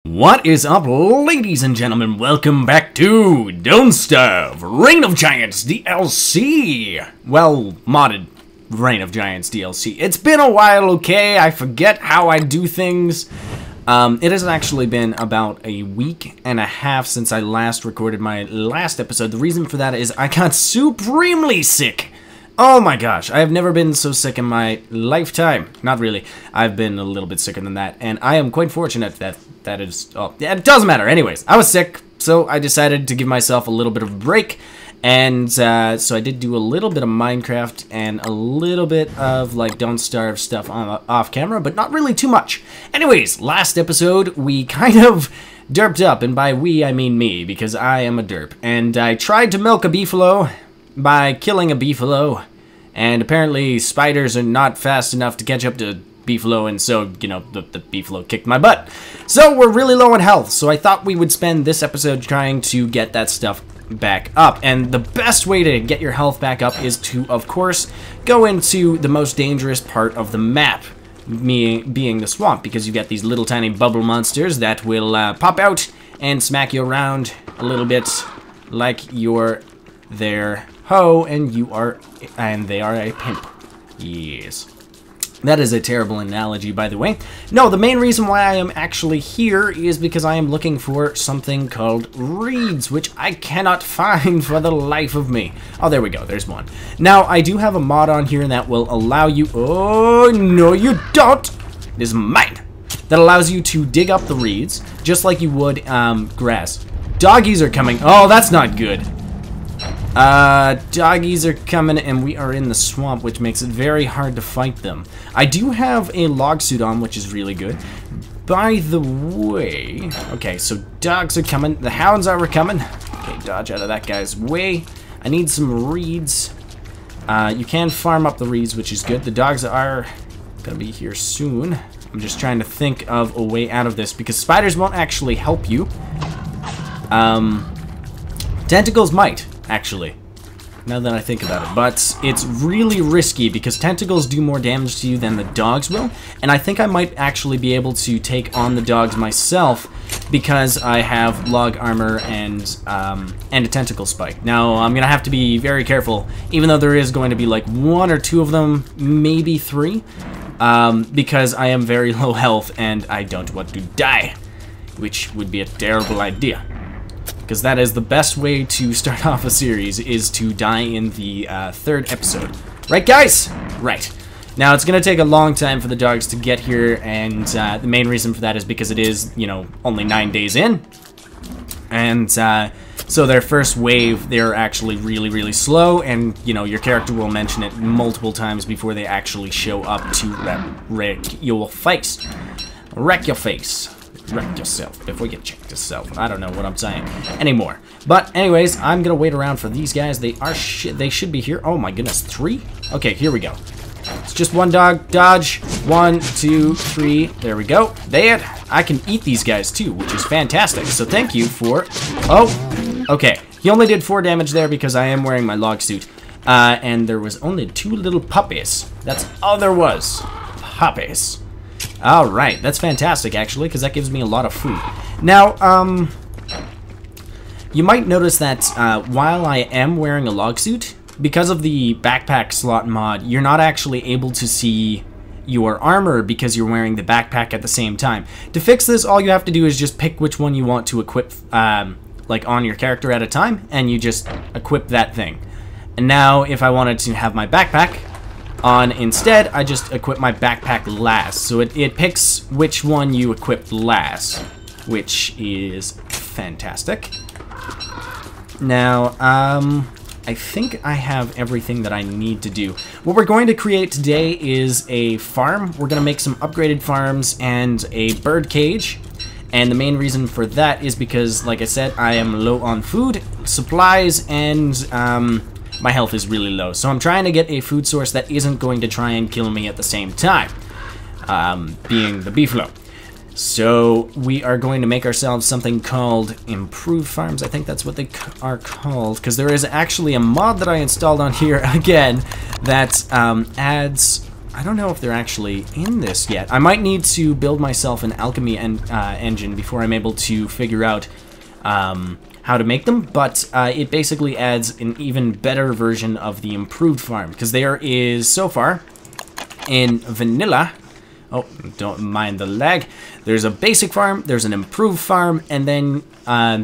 What is up, ladies and gentlemen? Welcome back to Don't Starve, Reign of Giants DLC. Well, modded Reign of Giants DLC. It's been a while, okay? I forget how I do things. It has actually been about a week and a half since I last recorded my last episode. The reason for that is I got supremely sick. Oh my gosh, I have never been so sick in my lifetime. Not really. I've been a little bit sicker than that, and I am quite fortunate that is... Oh, yeah, it doesn't matter. Anyways, I was sick, so I decided to give myself a little bit of a break, and so I did do a little bit of Minecraft and a little bit of, like, Don't Starve stuff off camera, but not really too much. Anyways, last episode, we kind of derped up, and by we, I mean me, because I am a derp, and I tried to milk a beefalo by killing a beefalo, and apparently spiders are not fast enough to catch up to beefalo, and so, you know, the beefalo kicked my butt. So we're really low on health, so I thought we would spend this episode trying to get that stuff back up. And the best way to get your health back up is to, of course, go into the most dangerous part of the map, me being the swamp, because you get these little tiny bubble monsters that will pop out and smack you around a little bit like you're their hoe, and they are a pimp. Yes. That is a terrible analogy, by the way. No, the main reason why I am actually here is because I am looking for something called reeds, which I cannot find for the life of me. Oh, there we go. There's one. Now, I do have a mod on here that will allow you... Oh, no, you don't! This is mine! That allows you to dig up the reeds, just like you would grass. Doggies are coming. Oh, that's not good. Doggies are coming, and we are in the swamp, which makes it very hard to fight them. I do have a log suit on, which is really good. By the way... Okay, so dogs are coming. The hounds are coming. Okay, dodge out of that guy's way. I need some reeds. You can farm up the reeds, which is good. The dogs are gonna be here soon. I'm just trying to think of a way out of this, because spiders won't actually help you. Tentacles might, actually, now that I think about it, but it's really risky because tentacles do more damage to you than the dogs will, and I think I might actually be able to take on the dogs myself because I have log armor and a tentacle spike. Now, I'm gonna have to be very careful, even though there is going to be like 1 or 2 of them, maybe 3, because I am very low health and I don't want to die, which would be a terrible idea. Because that is the best way to start off a series, is to die in the 3rd episode. Right, guys? Right. Now, it's going to take a long time for the dogs to get here, and the main reason for that is because it is, you know, only 9 days in. And so their first wave, they're actually really, really slow, and, you know, your character will mention it multiple times before they actually show up to wreck your face. Wreck your face. Wreck yourself before you check yourself. I don't know what I'm saying anymore. But anyways, I'm gonna wait around for these guys. They should be here. Oh my goodness, 3? Okay, here we go. It's just one dog. Dodge. 1, 2, 3. There we go. There. I can eat these guys too, which is fantastic. So thank you for... Oh, okay. He only did 4 damage there because I am wearing my log suit. And there was only 2 little puppies. That's all there was. Puppies. Alright, that's fantastic, actually, because that gives me a lot of food. Now, you might notice that while I am wearing a log suit, because of the backpack slot mod, you're not actually able to see your armor because you're wearing the backpack at the same time. To fix this, all you have to do is just pick which one you want to equip, like, on your character at a time, and you just equip that thing. And now, if I wanted to have my backpack on instead, I just equip my backpack last. So it picks which one you equip last, which is fantastic. Now, I think I have everything that I need to do. What we're going to create today is a farm. We're going to make some upgraded farms and a bird cage. And the main reason for that is because, like I said, I am low on food, supplies, and my health is really low. So I'm trying to get a food source that isn't going to try and kill me at the same time, being the beefalo. So we are going to make ourselves something called improved farms. I think that's what they are called, because there is actually a mod that I installed on here again that adds I don't know if they're actually in this yet. I might need to build myself an alchemy engine before I'm able to figure out how to make them, but it basically adds an even better version of the improved farm, because there is, so far, in vanilla, oh, don't mind the lag, there's a basic farm, there's an improved farm, and then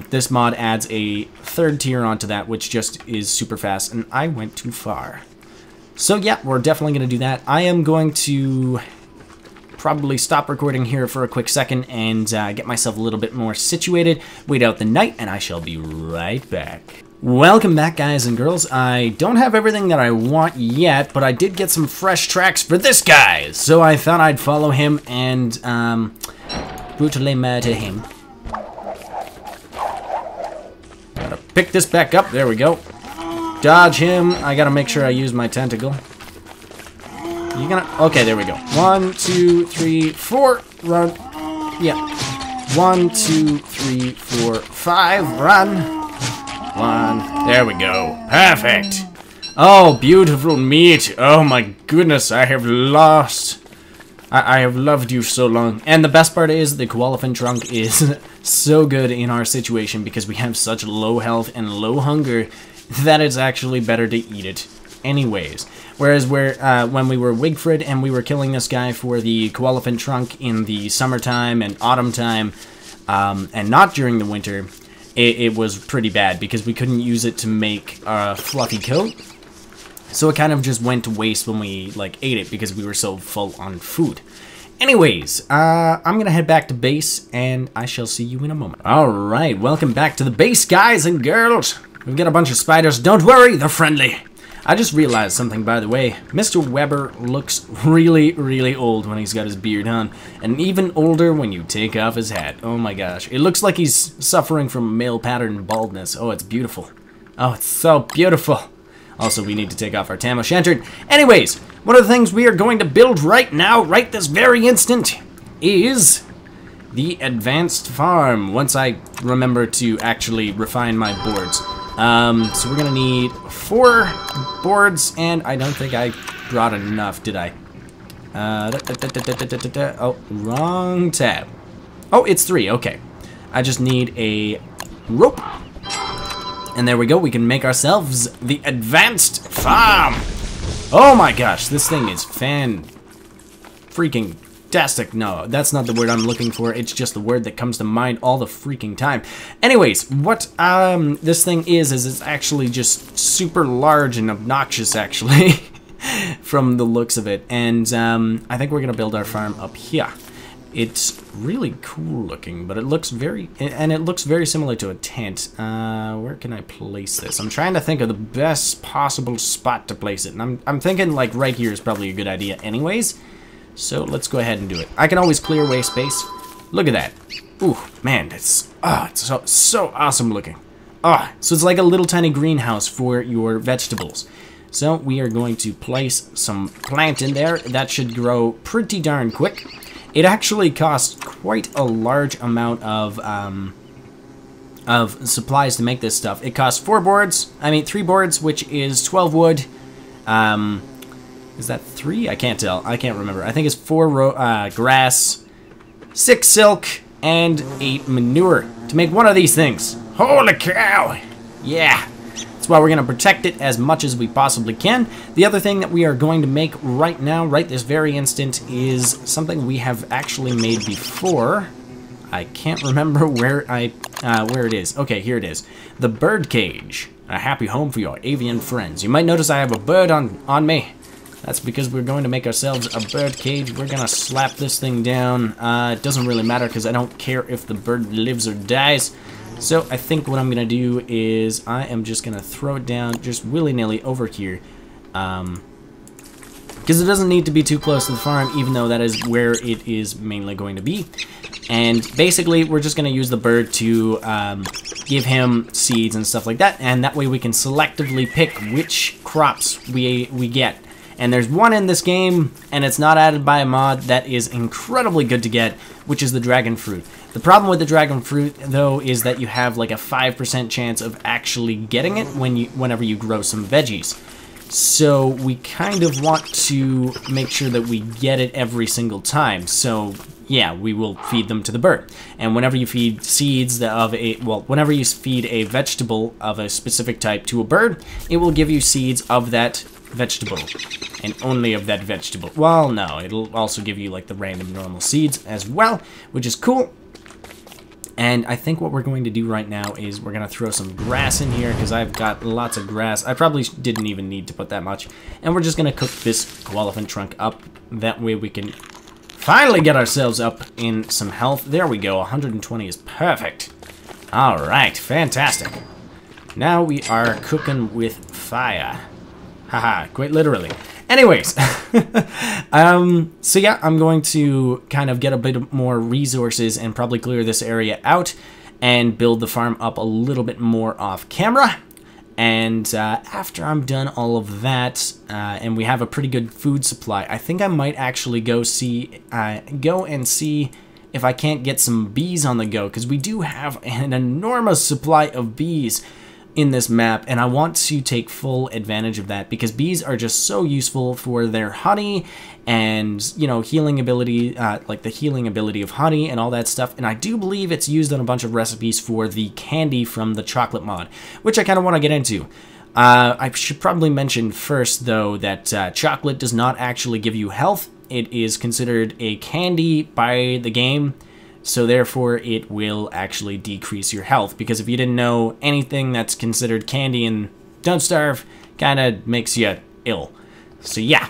this mod adds a third tier onto that, which just is super fast, and I went too far. So yeah, we're definitely going to do that. I am going to probably stop recording here for a quick second and get myself a little bit more situated, wait out the night, and I shall be right back. Welcome back, guys and girls. I don't have everything that I want yet, but I did get some fresh tracks for this guy, so I thought I'd follow him and brutally murder him. Gotta pick this back up. There we go. Dodge him. I gotta make sure I use my tentacle. You gonna... Okay, there we go. 1, 2, 3, 4. Run. Yeah. 1, 2, 3, 4, 5. Run. 1. There we go. Perfect. Oh, beautiful meat. Oh my goodness, I have lost. I have loved you so long. And the best part is the koalefant trunk is so good in our situation because we have such low health and low hunger that it's actually better to eat it anyways. Whereas when we were Wigfrid and we were killing this guy for the koalefant trunk in the summertime and autumn time, and not during the winter, it was pretty bad because we couldn't use it to make a fluffy coat. So it kind of just went to waste when we like ate it because we were so full on food. Anyways, I'm gonna head back to base and I shall see you in a moment. Alright, welcome back to the base, guys and girls. We've got a bunch of spiders. Don't worry, they're friendly. I just realized something, by the way. Mr. Weber looks really, really old when he's got his beard on, and even older when you take off his hat. Oh my gosh. It looks like he's suffering from male pattern baldness. Oh, it's beautiful. Oh, it's so beautiful. Also, we need to take off our tam o'shanter. Anyways, one of the things we are going to build right now, right this very instant, is the advanced farm, once I remember to actually refine my boards. So we're gonna need 4 boards, and I don't think I brought enough, did I? Oh, wrong tab. Oh, it's 3, okay. I just need a rope. And there we go, we can make ourselves the advanced farm. Oh my gosh, this thing is freaking fantastic. No, that's not the word I'm looking for. It's just the word that comes to mind all the freaking time. Anyways, what this thing is it's actually just super large and obnoxious, actually, from the looks of it. And I think we're gonna build our farm up here. It's really cool looking, but it looks very similar to a tent. Where can I place this? I'm trying to think of the best possible spot to place it, and I'm thinking like right here is probably a good idea anyways. So let's go ahead and do it. I can always clear away space. Look at that. Ooh, man, it's so awesome looking. So it's like a little tiny greenhouse for your vegetables. So we are going to place some plant in there. That should grow pretty darn quick. It actually costs quite a large amount of supplies to make this stuff. It costs 3 boards, which is 12 wood. Is that 3? I can't tell. I can't remember. I think it's 4 grass, 6 silk, and 8 manure to make one of these things. Holy cow! Yeah. That's why we're going to protect it as much as we possibly can. The other thing that we are going to make right now, right this very instant, is something we have actually made before. I can't remember where it is. Okay, here it is. The bird cage. A happy home for your avian friends. You might notice I have a bird on me. That's because we're going to make ourselves a bird cage. We're going to slap this thing down. It doesn't really matter because I don't care if the bird lives or dies. So I think what I'm going to do is I am just going to throw it down just willy-nilly over here. Because it doesn't need to be too close to the farm, even though that is where it is mainly going to be. And basically, we're just going to use the bird to give him seeds and stuff like that. And that way we can selectively pick which crops we get. And there's one in this game, and it's not added by a mod, that is incredibly good to get, which is the dragon fruit. The problem with the dragon fruit, though, is that you have like a 5% chance of actually getting it whenever you grow some veggies. So we kind of want to make sure that we get it every single time. So yeah, we will feed them to the bird. And whenever you feed seeds whenever you feed a vegetable of a specific type to a bird, it will give you seeds of that vegetable. And only of that vegetable. Well, no, it'll also give you like the random normal seeds as well, which is cool. And I think what we're going to do right now is we're going to throw some grass in here because I've got lots of grass. I probably didn't even need to put that much. And we're just going to cook this koalefant trunk up. That way we can finally get ourselves up in some health. There we go. 120 is perfect. All right. Fantastic. Now we are cooking with fire. Haha. Quite literally. Anyways, so yeah, I'm going to kind of get a bit more resources and probably clear this area out and build the farm up a little bit more off camera. And after I'm done all of that, and we have a pretty good food supply, I think I might actually go and see if I can't get some bees on the go, because we do have an enormous supply of bees in this map, and I want to take full advantage of that because bees are just so useful for their honey and, you know, healing ability, like the healing ability of honey and all that stuff. And I do believe it's used on a bunch of recipes for the candy from the chocolate mod, which I kind of want to get into. I should probably mention first, though, that chocolate does not actually give you health. It is considered a candy by the game. So therefore, it will actually decrease your health. Because if you didn't know, anything that's considered candy and Don't Starve kind of makes you ill. So yeah.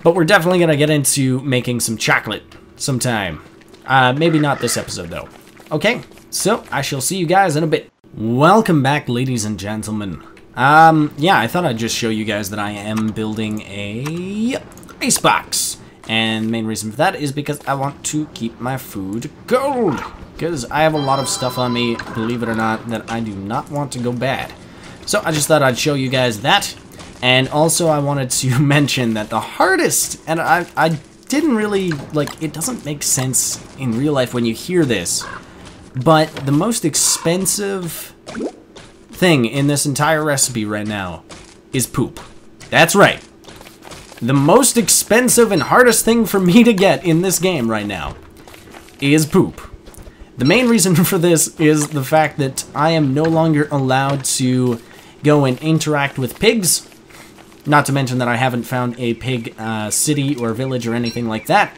But we're definitely going to get into making some chocolate sometime. Maybe not this episode, though. Okay, so I shall see you guys in a bit. Welcome back, ladies and gentlemen. Yeah, I thought I'd just show you guys that I am building a icebox. And the main reason for that is because I want to keep my food cold. Because I have a lot of stuff on me, believe it or not, that I do not want to go bad. So I just thought I'd show you guys that. And also I wanted to mention that the hardest, and I didn't really, like, it doesn't make sense in real life when you hear this, but the most expensive thing in this entire recipe right now is poop. That's right. The most expensive and hardest thing for me to get in this game right now is poop. The main reason for this is the fact that I am no longer allowed to go and interact with pigs. Not to mention that I haven't found a pig city or village or anything like that.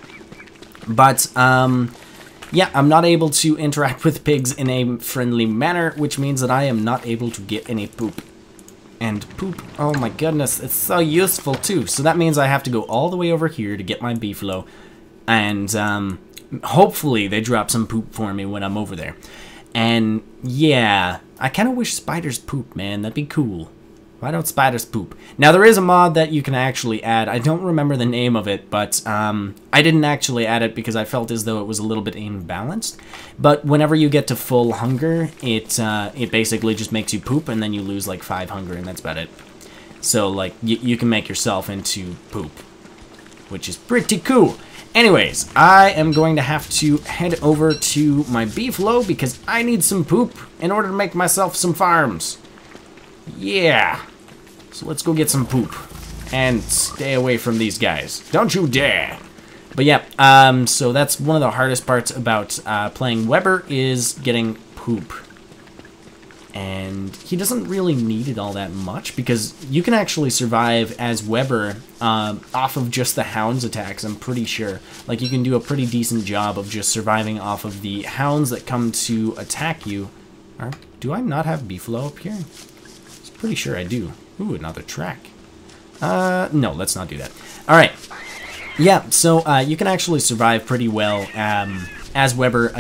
But, yeah, I'm not able to interact with pigs in a friendly manner, which means that I am not able to get any poop. And poop, oh my goodness, it's so useful too. So that means I have to go all the way over here to get my beefalo. And hopefully they drop some poop for me when I'm over there. And yeah, I kind of wish spiders poop, man. That'd be cool. Why don't spiders poop? Now there is a mod that you can actually add. I don't remember the name of it, but I didn't actually add it because I felt as though it was a little bit imbalanced. But whenever you get to full hunger, it basically just makes you poop, and then you lose like 5 hunger, and that's about it. So like you can make yourself into poop, which is pretty cool. Anyways, I am going to have to head over to my beefalo because I need some poop in order to make myself some farms. Yeah. So let's go get some poop. And stay away from these guys. Don't you dare. But yeah, so that's one of the hardest parts about playing Weber is getting poop. And he doesn't really need it all that much because you can actually survive as Weber off of just the hounds attacks, I'm pretty sure. Like you can do a pretty decent job of just surviving off of the hounds that come to attack you. Do I not have beefalo up here? Pretty sure I do. Ooh, another track. No, let's not do that. Alright. Yeah, so you can actually survive pretty well as Weber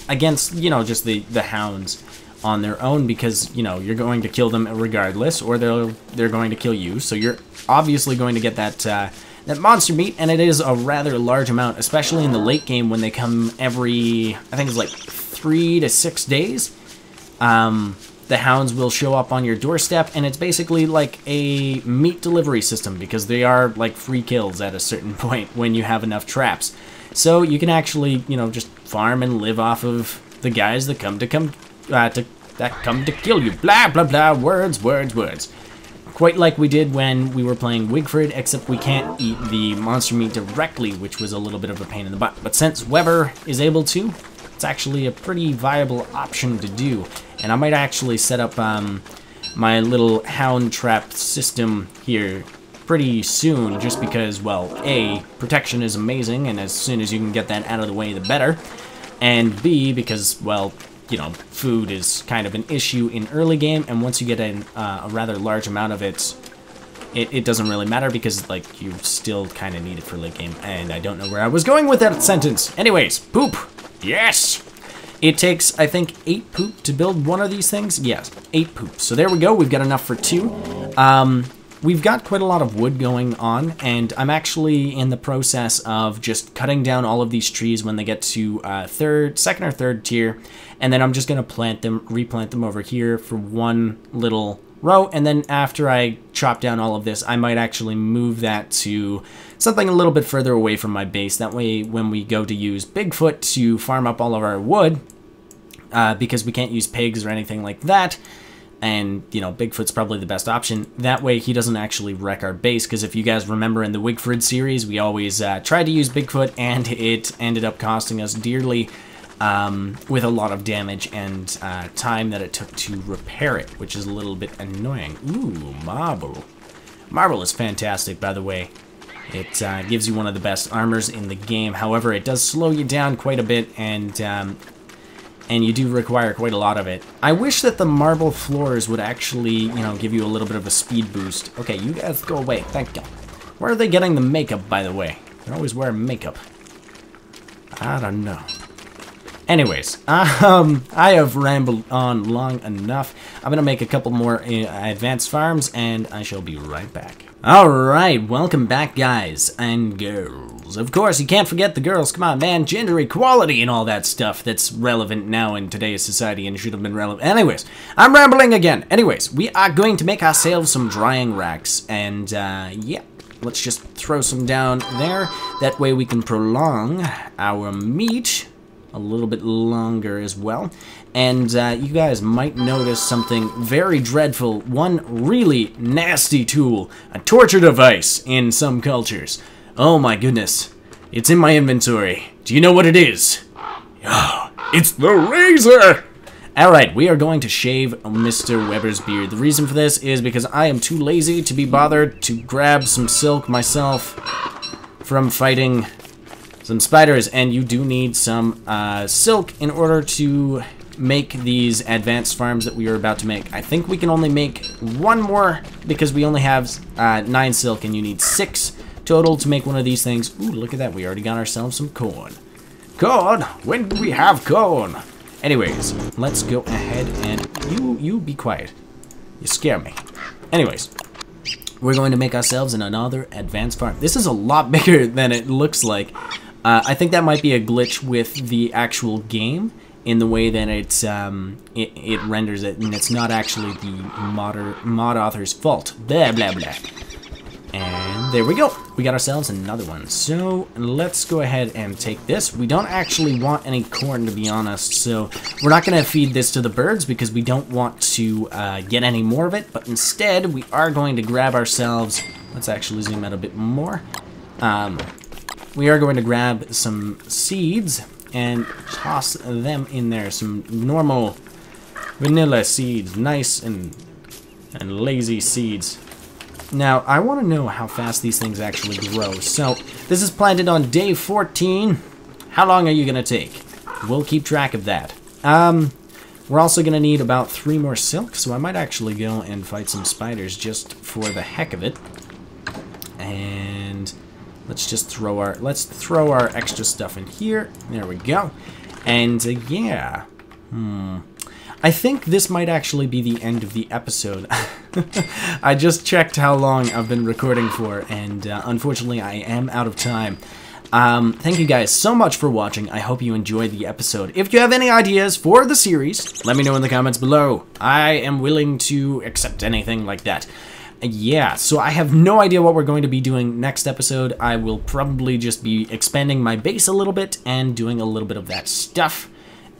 against, you know, just the hounds on their own because, you know, you're going to kill them regardless or they're going to kill you. So you're obviously going to get that monster meat, and it is a rather large amount, especially in the late game when they come every, I think it's like 3 to 6 days. The hounds will show up on your doorstep, and it's basically like a meat delivery system because they are like free kills at a certain point when you have enough traps. So you can actually, you know, just farm and live off of the guys that come to kill you. Blah blah blah. Words, words, words. Quite like we did when we were playing Wigford, except we can't eat the monster meat directly, which was a little bit of a pain in the butt. But since Weber is able to, it's actually a pretty viable option to do. And I might actually set up my little hound trap system here pretty soon, just because, well, A, protection is amazing, and as soon as you can get that out of the way, the better. And B, because, well, you know, food is kind of an issue in early game, and once you get a rather large amount of it, it doesn't really matter because, like, you still kind of need it for late game. And I don't know where I was going with that sentence. Anyways, poop. Yes. It takes, I think, 8 poop to build one of these things. Yes, 8 poop. So there we go. We've got enough for 2. We've got quite a lot of wood going on, and I'm actually in the process of just cutting down all of these trees when they get to second or third tier, and then I'm just going to replant them over here for one little row, and then after I chop down all of this, I might actually move that to something a little bit further away from my base. That way, when we go to use Bigfoot to farm up all of our wood, because we can't use pigs or anything like that, and, you know, Bigfoot's probably the best option. That way, he doesn't actually wreck our base, because if you guys remember in the Wigford series, we always tried to use Bigfoot, and it ended up costing us dearly with a lot of damage and time that it took to repair it, which is a little bit annoying. Ooh, marble. Marble is fantastic, by the way. It gives you one of the best armors in the game. However, it does slow you down quite a bit, and you do require quite a lot of it. I wish that the marble floors would actually, you know, give you a little bit of a speed boost. Okay, you guys go away. Thank you. Where are they getting the makeup, by the way? They're always wearing makeup. I don't know. Anyways, I have rambled on long enough. I'm going to make a couple more advanced farms, and I shall be right back. Alright, welcome back, guys and girls. Of course, you can't forget the girls. Come on, man. Gender equality and all that stuff that's relevant now in today's society and should have been relevant. Anyways, I'm rambling again. Anyways, we are going to make ourselves some drying racks, and yeah. Let's just throw some down there. That way we can prolong our meat a little bit longer as well. And you guys might notice something very dreadful. One really nasty tool. A torture device in some cultures. Oh my goodness. It's in my inventory. Do you know what it is? Oh, it's the razor! Alright, we are going to shave Mr. Weber's beard. The reason for this is because I am too lazy to be bothered to grab some silk myself from fighting some spiders, and you do need some silk in order to make these advanced farms that we are about to make. I think we can only make one more because we only have 9 silk, and you need 6 total to make one of these things. Ooh, look at that. We already got ourselves some corn. Corn? When do we have corn? Anyways, let's go ahead and you be quiet. You scare me. Anyways, we're going to make ourselves another advanced farm. This is a lot bigger than it looks like. I think that might be a glitch with the actual game in the way that it renders it, and it's not actually the mod author's fault. Blah, blah, blah. And there we go. We got ourselves another one. So let's go ahead and take this. We don't actually want any corn, to be honest, so we're not going to feed this to the birds because we don't want to get any more of it, but instead we are going to grab ourselves, let's actually zoom out a bit more. We are going to grab some seeds and toss them in there. Some normal vanilla seeds, nice and lazy seeds. Now, I want to know how fast these things actually grow. So, this is planted on day 14. How long are you going to take? We'll keep track of that. We're also going to need about 3 more silk, so I might actually go and fight some spiders just for the heck of it. And let's just throw our extra stuff in here. There we go. And yeah. I think this might actually be the end of the episode. I just checked how long I've been recording for, and unfortunately I am out of time. Thank you guys so much for watching. I hope you enjoyed the episode. If you have any ideas for the series, let me know in the comments below. I am willing to accept anything like that. Yeah, so I have no idea what we're going to be doing next episode. I will probably just be expanding my base a little bit and doing a little bit of that stuff.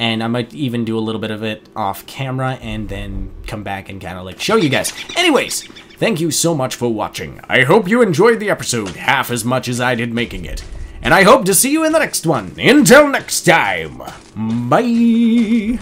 and I might even do a little bit of it off camera and then come back and kind of like show you guys. Anyways, thank you so much for watching. I hope you enjoyed the episode half as much as I did making it. And I hope to see you in the next one. Until next time, bye!